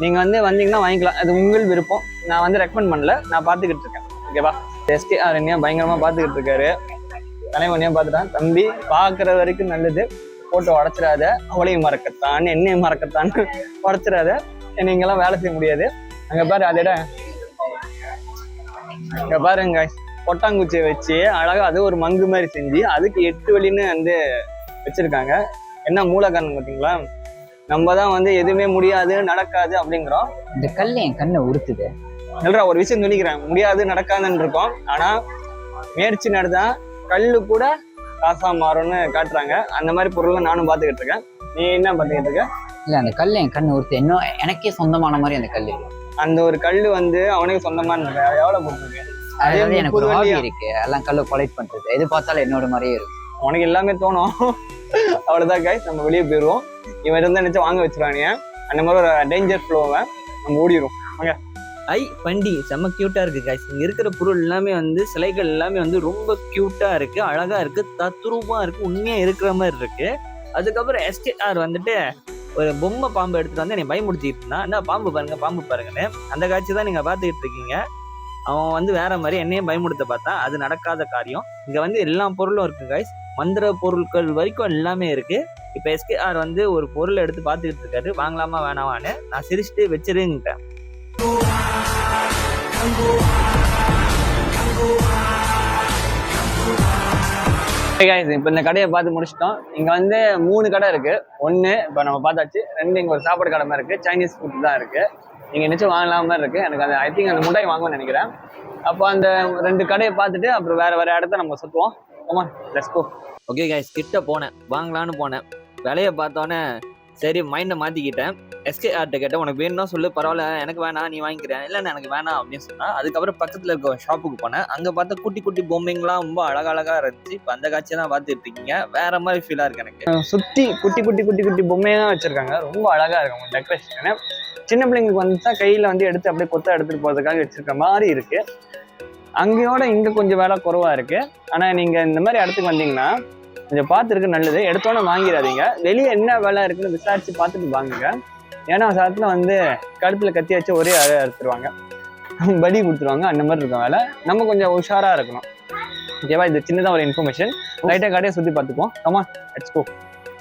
நீங்க வந்து வந்தீங்கன்னா வாங்கிக்கலாம், அது உங்கள் விருப்பம். நான் வந்து ரெக்கமெண்ட் பண்ணல, நான் பார்த்துக்கிட்டு இருக்கேன், ஓகேவா. எஸ்டிஆர் என்னையா பயங்கரமா பார்த்துக்கிட்டு இருக்காரு. தலைவனையா பார்த்துட்டான். தம்பி பார்க்குற வரைக்கும் நல்லது, போட்டோ உடச்சிடாத, அவளையும் மறக்கத்தான் என்னையும் மறக்கத்தான், உடச்சிடாத, நீங்கெல்லாம் வேலை செய்ய முடியாது. அங்க பாரு, அதோட இங்க பாருங்க கொட்டாங்குச்சியை வச்சு அழகா அது ஒரு மங்கு மாதிரி செஞ்சு அதுக்கு 8 வழின்னு வந்து வச்சிருக்காங்க. என்ன மூல காரணம் பார்த்தீங்களா, நம்ம தான் வந்து எதுவுமே முடியாது நடக்காது அப்படிங்கிறோம். இந்த கல் என் கண்ணை உறுத்துது. சொல்றா, ஒரு விஷயம் சொல்லிக்கிறேன், முடியாது நடக்காதுன்னு இருக்கோம். ஆனா முயற்சி நடந்தா கல்லு கூட காசா மாறும்னு காட்டுறாங்க. அந்த மாதிரி பொருள் நானும் பார்த்துக்கிட்டு இருக்கேன். நீ என்ன பார்த்துக்கிட்டு இருக்க? இல்ல, அந்த கல் என் கண்ணை உறுத்து. இன்னும் எனக்கே சொந்தமான மாதிரி அந்த கல். அந்த ஒரு கல்லு வந்து அவனுக்கு சொந்தமான எவ்வளவு போட்டுருக்கு. அதாவது எனக்கு ஒரு ஹாபி இருக்கு, எல்லாம் கல்லை கொலைட் பண்றது. எது பார்த்தாலும் என்னோட மாதிரியே இருக்கும். உனக்கு எல்லாமே தோணும். அவ்வளவுதான் கைஸ், நம்ம வெளியே போயிடுவோம். இவன் இருந்தா நினைச்சு வாங்க வச்சிருவானுங்க. அந்த மாதிரி ஒரு டேஞ்சர் ஃப்ளோவை நம்ம ஓடிடும். வாங்க. பண்டி செம்ம கியூட்டா இருக்கு கைஸ். இங்க இருக்கிற பொருள் எல்லாமே வந்து சிலைகள் எல்லாமே வந்து ரொம்ப கியூட்டா இருக்கு, அழகா இருக்கு, தத்ரூபமா இருக்கு, உண்மையா இருக்கிற மாதிரி இருக்கு. அதுக்கப்புறம் எஸ்டிஆர் வந்துட்டு ஒரு பொம்மை பாம்பு எடுத்துட்டு வந்து என்னை பயமுடுத்திட்டு இருந்தான். என்ன பாம்பு பாருங்க, பாம்பு பாருங்கன்னு. அந்த காட்சி தான் நீங்க பாத்துக்கிட்டு இருக்கீங்க. அவன் வந்து வேற மாதிரி என்னையும் பயமுடுத்த பார்த்தா அது நடக்காத காரியம். இங்க வந்து எல்லா பொருளும் இருக்கு கைஸ், மந்திர பொருட்கள் வரைக்கும் எல்லாமே இருக்கு. இப்ப எஸ்டிஆர் வந்து ஒரு பொருள் எடுத்து பாத்துக்கிட்டு இருக்காரு, வாங்கலாமா வேணாமான்னு. நான் சிரிச்சுட்டு வச்சிருங்கிட்டேன். இப்போ இந்த கடையை பார்த்து முடிச்சிட்டோம். இங்க வந்து 3 கடை இருக்கு. 1 இப்போ நம்ம பார்த்தாச்சு, 2 இங்க ஒரு சாப்பாடு கடை மாதிரி இருக்கு, சைனீஸ் ஃபுட் தான் இருக்கு. நீங்க நிச்சயம் வாங்கலாம் மாதிரி இருக்கு. எனக்கு அந்த ஐ திங்க் அந்த முட்டாய் வாங்குவேன்னு நினைக்கிறேன். அப்போ அந்த 2 கடையை பார்த்துட்டு அப்புறம் வேற இடத்த நம்ம சுற்றுவோம். ஆமா, லெட்ஸ் கோ. ஓகே கைஸ், கிட்ட போனேன், வாங்கலான்னு போனேன். விலையை பார்த்தோன்னே சரி மைண்டை மாற்றிக்கிட்டேன். எஸ்கேஆர்ட்ட கேட்டேன், உனக்கு வேணும்னா சொல்லு, பரவாயில்ல எனக்கு வேணாம், நீ வாங்கிக்கிறேன். இல்லைண்ணா எனக்கு வேணாம் அப்படின்னு சொன்னா. அதுக்கப்புறம் பக்கத்தில் இருக்க ஷாப்புக்கு போனேன். அங்கே பார்த்தா குட்டி குட்டி பொம்மைங்களாம் ரொம்ப அழகழகா இருந்துச்சு. இப்போ அந்த காட்சியை தான் பார்த்துட்டு இருக்கீங்க. வேற மாதிரி ஃபீலாக இருக்கு எனக்கு. சுற்றி குட்டி குட்டி குட்டி குட்டி பொம்மையாக வச்சிருக்காங்க, ரொம்ப அழகா இருக்கு அவங்க டெக்கரேஷன். சின்ன பிள்ளைங்களுக்கு வந்துட்டா கையில் வந்து எடுத்து அப்படியே கொத்தா எடுத்துகிட்டு போகிறதுக்காக வச்சிருக்க மாதிரி இருக்கு. அங்கேயோட இங்கே கொஞ்சம் வேலை குறைவா இருக்கு. ஆனால் நீங்கள் இந்த மாதிரி இடத்துக்கு வந்தீங்கன்னா கொஞ்சம் பார்த்துருக்கு நல்லது. எடுத்தோன்னே வாங்கிடாதீங்க, வெளியே என்ன வேலை இருக்குன்னு விசாரிச்சு பார்த்துட்டு வாங்குங்க. ஏன்னா சாத்துல வந்து கழுத்துல கத்தி வச்சு ஒரே அறுத்துருவாங்க. பலி கொடுத்துருவாங்க. அந்த மாதிரி இருக்கும் வேலை. நம்ம கொஞ்சம் உஷாரா இருக்கணும். ஓகேவா? இது சின்னதாக ஒரு இன்ஃபர்மேஷன். லைட்டாக கடையை சுற்றி பார்த்துக்குவோம். Come on, let's go.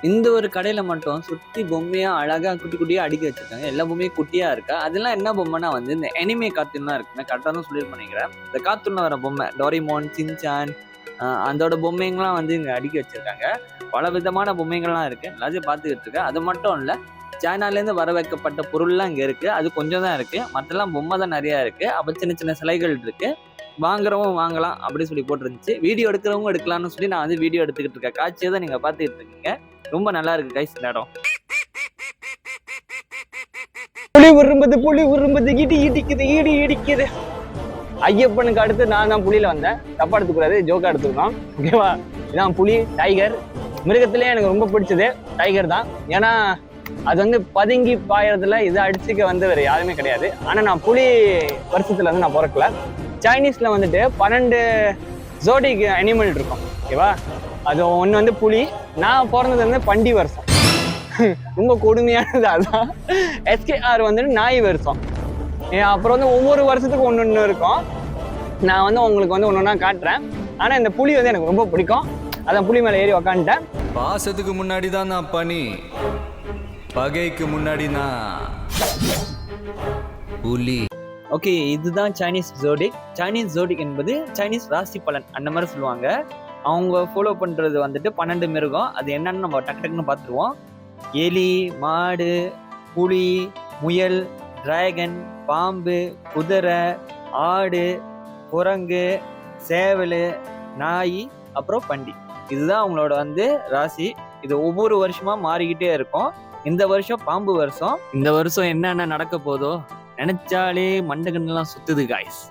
இந்த ஒரு கடையில மட்டும் சுத்தி பொம்மையா அழகா குட்டி குட்டியா அடுக்கி வச்சிருக்காங்க. எல்லா பொம்மையும் குட்டியா இருக்கா. அதெல்லாம் என்ன பொம்மைனா வந்து இந்த எனிமே கார்ட்டூன்லாம் இருக்கு. நான் கரெக்டாக தான் சொல்லி பண்ணிக்கிறேன். இந்த கார்ட்டூன்ல வர பொம்மை டோரிமோன், சின்சான், அதோட பொம்மைங்கள்லாம் வந்து இங்க அடுக்கி வச்சிருக்காங்க. பல விதமான பொம்மைகள்லாம் இருக்கு. எல்லாத்தையும் பார்த்துக்கிட்டு இருக்கேன். அது மட்டும் இல்லை, சைனாலேருந்து வர வைக்கப்பட்ட பொருள்லாம் இங்கே இருக்கு. அது கொஞ்சம் தான் இருக்கு. மற்றெல்லாம் பொம்மை தான் நிறையா இருக்கு. அப்போ சின்ன சின்ன சிலைகள் இருக்கு. வாங்குறவங்க வாங்கலாம் அப்படின்னு சொல்லி போட்டுருந்துச்சு. வீடியோ எடுக்கிறவங்க எடுக்கலாம்னு சொல்லி நான் வந்து வீடியோ எடுத்துக்கிட்டு இருக்கேன். காட்சியை தான் நீங்க பார்த்துக்கிட்டு இருக்கீங்க. ரொம்ப நல்லா இருக்கு கைஸ் இந்த இடம். புலி உரும்புது இடி இடிக்குது. ஐயப்பனுக்கு அடுத்து நான் தான் புலியில வந்தேன். தப்பா எடுத்துக்கூடாது, ஜோக்கா எடுத்துக்கணும். ஓகேவா? இதான் புலி, டைகர். மிருகத்திலே எனக்கு ரொம்ப பிடிச்சது டைகர் தான். ஏன்னா அது வந்து பதுங்கி பாயறதுல இதை அடிச்சுக்க வந்து வேற யாருமே கிடையாது. ஆனா நான் புலி வருஷத்துல வந்து நான் பிறக்கல. சைனீஸ்ல வந்துட்டு 12 ஜோடிக் அனிமல் இருக்கும். ஓகேவா? அது ஒன்று வந்து புலி. நான் பிறந்தது வந்து பண்டி வருஷம். ரொம்ப கொடுமையானது அதான். SKR வந்துட்டு நாய் வருஷம். அப்புறம் வந்து ஒவ்வொரு வருஷத்துக்கும் ஒன்று இருக்கும். நான் வந்து உங்களுக்கு வந்து ஒன்று காட்டுறேன். ஆனால் இந்த புலி வந்து எனக்கு ரொம்ப பிடிக்கும். அதான் புலி மேலே ஏறி உக்காந்துட்டேன். பாசத்துக்கு முன்னாடி தான் நான் பனி, பகைக்கு முன்னாடி நான் புலி. ஓகே, இதுதான் சைனீஸ் ஜோடிக். சைனீஸ் ஜோடிக் என்பது சைனீஸ் ராசி பலன் அந்த மாதிரி சொல்லுவாங்க. அவங்க ஃபாலோ பண்ணுறது வந்துட்டு 12 மிருகம். அது என்னன்னு நம்ம டக்குன்னு பார்த்துருவோம். எலி, மாடு, புலி, முயல், டிராகன், பாம்பு, குதிரை, ஆடு, குரங்கு, சேவல், நாய், அப்புறம் பண்டி. இதுதான் அவங்களோட வந்து ராசி. இது ஒவ்வொரு வருஷமா மாறிக்கிட்டே இருக்கும். இந்த வருஷம் பாம்பு வருஷம். இந்த வருஷம் என்னென்ன நடக்க போதோ நினைச்சாலே மண்டகன்லாம் சுத்துது காய்ஸ்.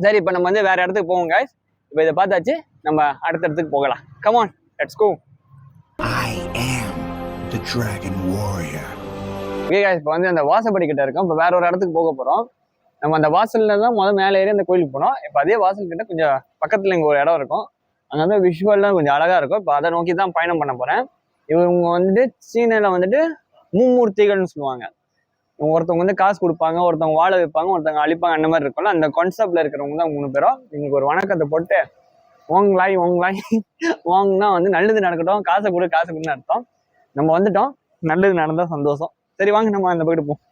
சரி, இப்போ நம்ம வந்து வேற இடத்துக்கு போவோம் guys. இப்போ இதை பார்த்தாச்சு, நம்ம அடுத்த இடத்துக்கு போகலாம். Come on, let's go. I am the Dragon Warrior. Okay guys, இப்போ வந்து அந்த வாசப்படி கிட்ட இருக்கோம். இப்போ வேற ஒரு இடத்துக்கு போக போறோம். நம்ம அந்த வாசல்ல தான் மேலே ஏறி அந்த கோயிலுக்கு போனோம். இப்போ அதே வாசல் கிட்ட கொஞ்சம் பக்கத்துல இங்கே ஒரு இடம் இருக்கும். அங்கே வந்து விஷுவல்லாம் கொஞ்சம் அழகா இருக்கும். இப்போ அதை நோக்கி தான் பயணம் பண்ண போறேன். இவங்க வந்துட்டு சீனால வந்துட்டு மும்மூர்த்திகள்னு சொல்லுவாங்க. ஒருத்தவங்க வந்து காசு கொடுப்பாங்க, ஒருத்தவங்க வாழ வைப்பாங்க, ஒருத்தவங்க அழிப்பாங்க. அந்த மாதிரி இருக்கும்ல, அந்த கான்செப்ட்ல இருக்கிறவங்க தான் 3 பேரும். இவங்களுக்கு ஒரு வணக்கத்தை போட்டு ஓங்கலாய் வாங்கினா வந்து நல்லது நடக்கட்டும், காசை கொடுன்னு அர்த்தம். நம்ம வந்துட்டோம், நல்லது நடந்தா சந்தோஷம். சரி வாங்க, நம்ம அந்த போயிட்டு போவோம்.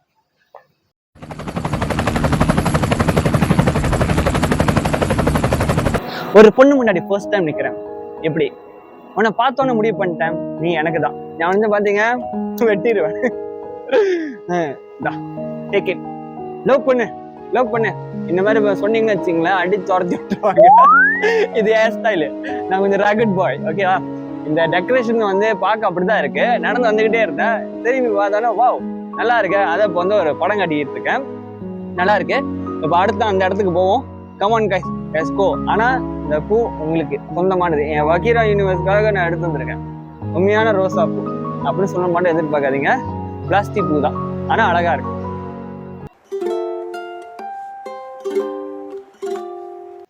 ஒரு பொண்ணு முன்னாடி ஃபர்ஸ்ட் டைம் நிக்கிறேன். எப்படி உன்னை பார்த்தோன்னே முடிவு பண்ணிட்டேன், நீ எனக்கு தான். நான் வந்து பாத்தீங்க வெட்டிடுவேன். Take it. லவ் பண்ணு. இந்த மாதிரி சொன்னீங்கன்னு வச்சுங்களேன், அடி துரத்தி விட்டுருவாங்க. இது ஹேர் ஸ்டைலு. நான் கொஞ்சம் ராக்கெட் பாய். ஓகேவா? இந்த டெக்கரேஷன் வந்து பார்க்க அப்படிதான் இருக்கு. நடந்து வந்துகிட்டே இருந்தேன், திரும்பி பார்த்தாலும் வாவ் நல்லா இருக்கு. அதை இப்போ வந்து ஒரு படம் காட்டிக்கிட்டு இருக்கேன். நல்லா இருக்கு. இப்போ அடுத்த அந்த இடத்துக்கு போவோம். Come on guys, let's go. ஆனா இந்த பூ உங்களுக்கு சொந்தமானது. என் வக்கீரா யூனிவர்ஸ்க்காக நான் எடுத்து வந்திருக்கேன். உண்மையான ரோசா பூ அப்படின்னு சொல்ல மாட்டேன், எதிர்பார்க்காதீங்க. பிளாஸ்டிக் பூ தான், ஆனா அழகா இருக்கு.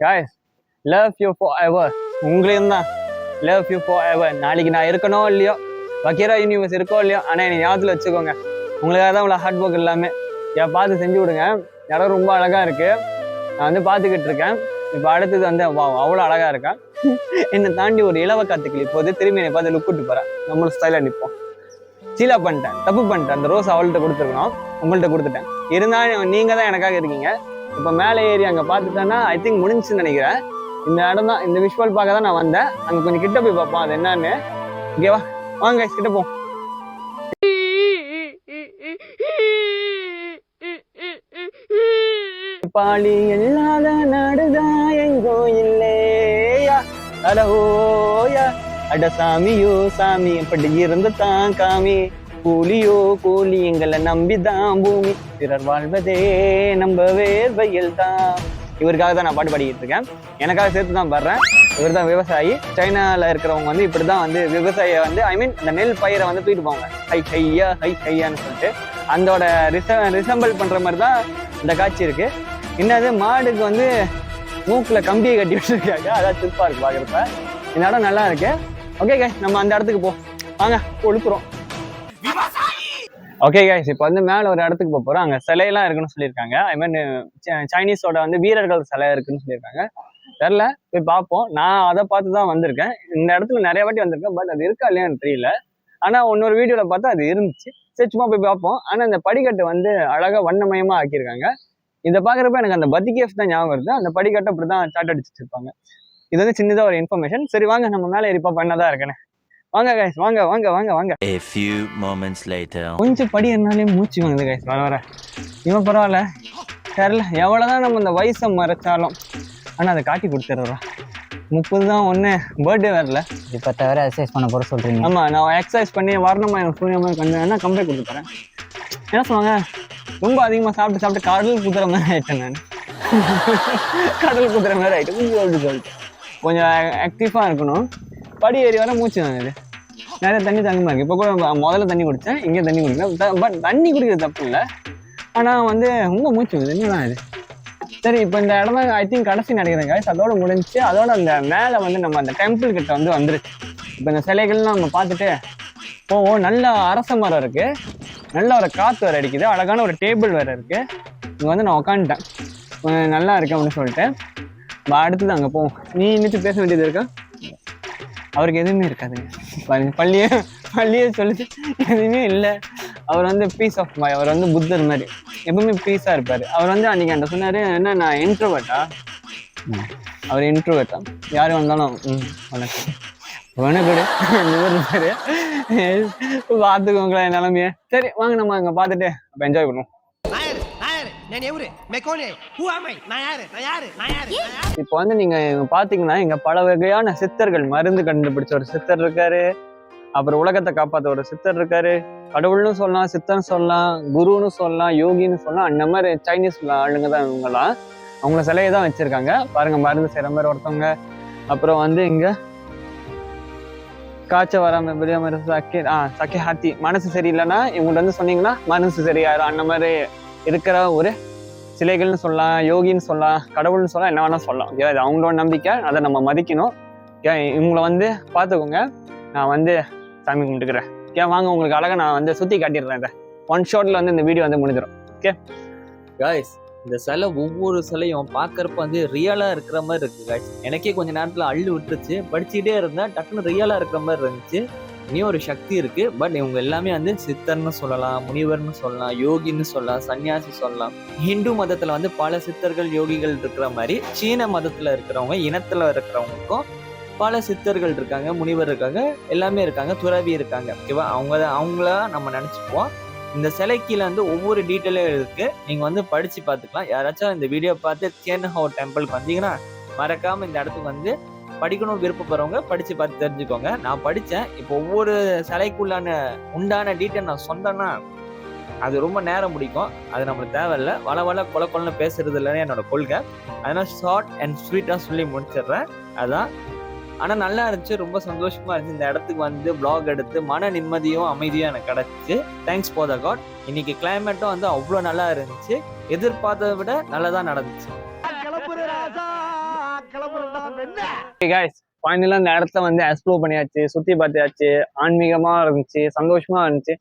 guys, love you forever. உங்களையும் தான் love you forever. நாளைக்கு நான் இருக்கணும் இல்லையோ, வக்கீரா யூனிவர்ஸ் இருக்கோ இல்லையோ, ஆனா என்னை ஞாபகத்தில் வச்சுக்கோங்க. உங்களுக்காக தான் இவ்வளோ ஹார்ட் ஒர்க் எல்லாமே. என் பார்த்து செஞ்சு விடுங்க. இடம் ரொம்ப அழகா இருக்கு. நான் வந்து பார்த்துக்கிட்டு இருக்கேன். இப்போ அடுத்தது வந்து அவ்வளோ அழகா இருக்கேன். என்னை தாண்டி ஒரு இலவ காத்துக்கிளி போது திரும்பி என்னை பார்த்து லுக் விட்டு போறேன். நம்மளும் ஸ்டைலாக நிற்போம். சீலா பண்ணிட்டேன், தப்பு பண்ணிட்டேன். அந்த ரோஸ் அவள்கிட்ட கொடுத்துருக்கணும், உங்கள்கிட்ட கொடுத்துட்டேன். இருந்தாலும் நீங்க தான் எனக்காக இருக்கீங்க. இப்போ மேலே ஏறி அங்கே பார்த்துட்டேன்னா ஐ திங்க் முடிஞ்சுன்னு நினைக்கிறேன். இந்த இடம் தான், இந்த விஷுவல் பார்க்க தான் நான் வந்தேன். அங்கே கொஞ்சம் கிட்ட போய் பார்ப்போம் அது என்னன்னு. ஓகேவா? வாங்க guys, கிட்ட போம். பாலி இல்லாத நாடுதான் எங்கோ இல்லையா, அலஹோயா அட சாமியோ சாமி அப்படி இருந்து தான் காமி, கூலியோ கூலி எங்களை நம்பிதான் பூமி, பிறர் வாழ்வதே நம்ம வேர்வையில் தான். இவருக்காக தான் நான் பாட்டு பாடிக்கிட்டு இருக்கேன். எனக்காக சேர்த்து தான் பாடுறேன். இவர் தான் விவசாயி. சைனால இருக்கிறவங்க வந்து இப்படிதான் வந்து விவசாயியை வந்து இந்த நெல் பயிரை வந்து தூக்கிட்டு போவாங்க. ஹையான்னு சொல்லிட்டு அதோட ரிசம்பிள் பண்ற மாதிரி தான் இந்த காட்சி இருக்கு. என்னது மாடுக்கு வந்து மூக்குல கம்பியை கட்டி விட்டுருக்காங்க. அதான் சிற்பா இருக்கு பாக்குறப்ப. இந்த இடம் நல்லா இருக்கு. ஓகே கைஸ், நம்ம அந்த இடத்துக்கு வாங்க கொழுப்புறோம். ஓகே கைஸ், இப்போ வந்து மேல ஒரு இடத்துக்கு போறோம். அங்க சிலையெல்லாம் இருக்குன்னு சொல்லியிருக்காங்க. ஐ மீன் சைனீஸோட வந்து வீரர்கள் சிலை இருக்குன்னு சொல்லியிருக்காங்க. தெரியல, போய் பார்ப்போம். நான் அதை பார்த்து தான் வந்திருக்கேன். இந்த இடத்துல நிறைய வாட்டி வந்திருக்கேன், பட் அது இருக்கா இல்லையா எனக்கு தெரியல. ஆனா இன்னொரு வீடியோல பார்த்தா அது இருந்துச்சு. சரி, சும்மா போய் பார்ப்போம். ஆனா இந்த படிக்கட்டு வந்து அழகா வண்ணமயமா ஆக்கியிருக்காங்க. இதை பாக்குறப்ப எனக்கு அந்த பத்தி கேஃப் தான் ஞாபகம் வருது. அந்த படிக்கட்டை அப்படிதான் சாட் அடிச்சுட்டு இருப்பாங்க. இது வந்து சின்னதா ஒரு இன்ஃபர்மேஷன். சரி வாங்க, நம்ம மேலே ஏறி பார்ப்போம் என்னதான் இருக்குன்னு. வாங்க கைஸ், வாங்க வாங்க வாங்க வாங்க. A few moments later. கொஞ்சம் படி என்னாலே மூச்சு வாங்குது கைஸ். வர இவன் பரவாயில்ல, தெரியல எவ்வளவுதான் நம்ம இந்த வயசை மறைச்சாலும். ஆனா அதை காட்டி கொடுத்துடுறா. 30 தான் ஒன்று, பர்த்டே வரல. இப்போ தவிர எக்ஸசைஸ் பண்ண போற சொல்றீங்க? ஆமா, நான் எக்ஸசைஸ் பண்ணி வரணுமா எனக்கு சூரியமா கொஞ்சம் என்ன கம்ப்ளீட் கொடுத்துறேன். என்ன சொல்லுவாங்க, ரொம்ப அதிகமாக சாப்பிட்டு கடல் குத்துற மாதிரி ஆயிட்டேன் நான். கடல் குத்துற மாதிரி ஆயிட்டு சொல்லிட்டு கொஞ்சம் ஆக்டிவாக இருக்கணும். படி ஏறி வர மூச்சு வாங்குது. நிறைய தண்ணி தங்கமாக இருக்குது. இப்போ கூட முதல்ல தண்ணி குடித்தேன், இங்கே தண்ணி குடிக்கல. பட் தண்ணி குடிக்கிறது தப்பு இல்லை, ஆனால் வந்து ரொம்ப மூச்சு வருது. என்னதான் இது? சரி, இப்போ இந்த இடம் ஐ திங்க் கடைசி நினைக்கிறேன் கைஸ். அதோட முடிஞ்சு அதோட அந்த மேலே வந்து நம்ம அந்த டெம்பிள் கிட்ட வந்து வந்துருச்சு. இப்போ இந்த சிலைகள்லாம் நம்ம பார்த்துட்டு போவோம். நல்ல அரச மரம் இருக்கு, நல்ல ஒரு காற்று வேறு அடிக்குது, அழகான ஒரு டேபிள் வேறு இருக்கு. இங்கே வந்து நான் உட்காந்துட்டேன், நல்லா இருக்கு அப்படின்னு சொல்லிட்டு. அடுத்தது அங்கே போவோம். நீ இன்னிட்டு பேச வேண்டியது இருக்கா? அவருக்கு எதுவுமே இருக்காதுங்க. பாருங்க, பள்ளியே சொல்லிட்டு எதுவுமே இல்லை. அவர் வந்து பீஸ் ஆஃப் மை, அவர் வந்து புத்தர் மாதிரி எப்பவுமே பீஸாக இருப்பார். அவர் வந்து அன்றைக்கி என்கிட்ட சொன்னார், என்ன நான் இன்ட்ரோவர்ட்டா? அவர் இன்ட்ரோவர்ட்டா? யார் வந்தாலும் வணக்கம் வணக்கடு இருப்பாரு. பார்த்துக்கோங்களேன் நிலமைய. சரி வாங்க, நம்ம அங்கே பார்த்துட்டு அப்போ என்ஜாய் பண்ணுவோம். இப்போ வந்து நீங்க பாத்தீங்கன்னா இங்க பல வகையான சித்தர்கள், மருந்து கண்டுபிடிச்ச ஒரு சித்தர் இருக்காரு, அப்புறம் உலகத்தை காப்பாத்த ஒரு சித்தர் இருக்காரு, கடவுள்னு சொல்லலாம், சித்தன்னு சொல்லலாம், குருன்னு சொல்லலாம், யோகின்னு சொல்லலாம். அந்த மாதிரி சைனீஸ் ஆளுங்க தான் இவங்கெல்லாம். அவங்கள சிலையை தான் வச்சிருக்காங்க பாருங்க, மருந்து செய்யற மாதிரி ஒருத்தவங்க. அப்புறம் வந்து இங்க காய்ச்ச வராம சக்கி ஹாத்தி, மனசு சரியில்லைன்னா இவங்கள்ட்ட வந்து சொன்னீங்கன்னா மனசு சரியாயிரும். அந்த மாதிரி இருக்கிற ஒரு சிலைகள்னு சொல்லலாம், யோகின்னு சொல்லலாம், கடவுள்னு சொல்லலாம், என்ன வேணா சொல்லலாம். ஓகே, அது அவங்களோட நம்பிக்கை, அதை நம்ம மதிக்கணும். ஓகே, இவங்களை வந்து பார்த்துக்கோங்க. நான் வந்து சாமி கும்பிட்டுக்கிறேன். ஓகே வாங்க, உங்களுக்கு அழகாக நான் வந்து சுற்றி காட்டிடுறேன். இதை ஒன் ஷாட்டில் வந்து இந்த வீடியோ வந்து முடிஞ்சிடும். ஓகே காய்ஸ், இந்த சிலை ஒவ்வொரு சிலையும் பார்க்கறப்ப வந்து ரியலாக இருக்கிற மாதிரி இருக்கு காய்ஸ். எனக்கே கொஞ்ச நேரத்தில் அள்ளு விட்டுருச்சு. படிச்சுட்டே இருந்தேன், டக்குன்னு ரியலாக இருக்கிற மாதிரி இருந்துச்சு. இனியும் ஒரு சக்தி இருக்கு. பட் இவங்க எல்லாமே வந்து சித்தர்னு சொல்லலாம், முனிவர்னு சொல்லலாம், யோகின்னு சொல்லலாம், சன்னியாசி சொல்லலாம். ஹிந்து மதத்துல வந்து பல சித்தர்கள் யோகிகள் இருக்கிற மாதிரி சீன மதத்துல இருக்கிறவங்க, இனத்துல இருக்கிறவங்களுக்கும் பல சித்தர்கள் இருக்காங்க, முனிவர் இருக்காங்க, எல்லாமே இருக்காங்க, துறவி இருக்காங்க. ஓகேவா, அவங்கள நம்ம நினைச்சுப்போம். இந்த சிலைக்கில வந்து ஒவ்வொரு டீட்டெயிலும் இருக்கு. நீங்க வந்து படிச்சு பார்த்துக்கலாம். யாராச்சும் இந்த வீடியோ பார்த்து சேன்ஹோ டெம்பிளுக்கு வந்தீங்கன்னா மறக்காம இந்த இடத்துக்கு வந்து படிக்கணும் விருப்பப்படுறவங்க படிச்சு பார்த்து தெரிஞ்சுக்கோங்க. நான் படித்தேன். இப்போ ஒவ்வொரு சிலைக்குள்ளான உண்டான டீட்டெயில் நான் சொன்னேன்னா அது ரொம்ப நேரம் முடிக்கும். அது நம்மளுக்கு தேவையில்லை. வள கொலன்னு பேசுறது இல்லைன்னு என்னோட கொள்கை. அதனால் ஷார்ட் அண்ட் ஸ்வீட்டாக சொல்லி முடிச்சிடுறேன். அதான். ஆனால் நல்லா இருந்துச்சு, ரொம்ப சந்தோஷமா இருந்துச்சு. இந்த இடத்துக்கு வந்து vlog எடுத்து மன நிம்மதியும் அமைதியும் எனக்கு கிடைச்சிச்சு. Thanks for the god. இன்னைக்கு கிளைமேட்டும் வந்து அவ்வளோ நல்லா இருந்துச்சு. எதிர்பார்த்ததை விட நல்லதான் நடந்துச்சு. ஃபைனலாக இந்த இடத்த வந்து எக்ஸ்ப்ளோர் பண்ணியாச்சு, சுற்றி பார்த்தாச்சு, ஆன்மீகமாக இருந்துச்சு, சந்தோஷமா இருந்துச்சு.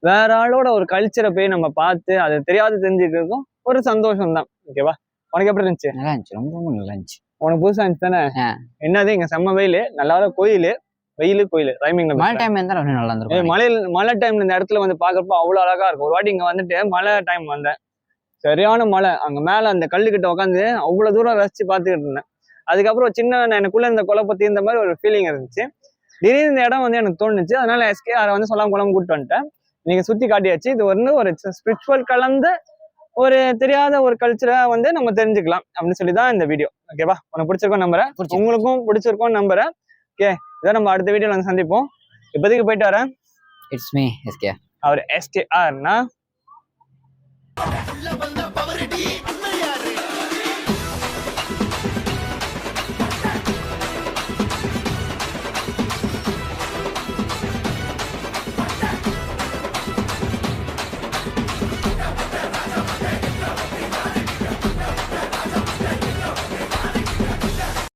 வேற ஆளோட ஒரு கல்ச்சரை போய் நம்ம பார்த்து அதை தெரியாத தெரிஞ்சுக்கிறதுக்கும் ஒரு சந்தோஷம் தான். ஓகேவா, உனக்கு எப்படி இருந்துச்சு? நல்லா இருந்துச்சு, ரொம்ப நல்லா இருந்துச்சு. உனக்கு புதுசா இருந்துச்சு தானே? என்னது, இங்க செம்ம வெயில், நல்லா கோயில், கோயில் ரைமிங். மழை டைம் இருந்தா நல்லா இருந்திருக்கும். மழை டைம்ல இந்த இடத்துல வந்து பாக்குறப்ப அவ்வளவு அழகா இருக்கும். ஒரு வாட்டி இங்க வந்துட்டு மழை டைம் வந்தேன், சரியான மழை. அங்க மேல அந்த கல்லுக்கிட்ட உட்காந்து அவ்வளவு தூரம் ரசிச்சு பார்த்துக்கிட்டு இருந்தேன். அதுக்கப்புறம் சின்ன எனக்குள்ள இந்த குழப்பத்தி இந்த மாதிரி ஒரு ஃபீலிங் இருந்துச்சு. திடீர்னு இந்த இடம் வந்து எனக்கு தோணுச்சு. அதனால SKR வந்து சொல்லாம குழம்பு கூப்பிட்டு வந்துட்டேன். நீங்க சுத்தி காட்டியாச்சு. இது வந்து ஒரு ஸ்பிரிச்சுவல் கலந்த ஒரு தெரியாத ஒரு கல்ச்சரை வந்து நம்ம தெரிஞ்சுக்கலாம் அப்படின்னு சொல்லிதான் இந்த வீடியோ. ஓகேவா, உனக்கு பிடிச்சிருக்கோம் நம்புறேன், உங்களுக்கும் பிடிச்சிருக்கோம் நம்புறேன். ஓகே, இதை நம்ம அடுத்த வீடியோல வந்து சந்திப்போம். இப்போதைக்கு போயிட்டு வரேன். It's me SKR. அவர் SKR. நான்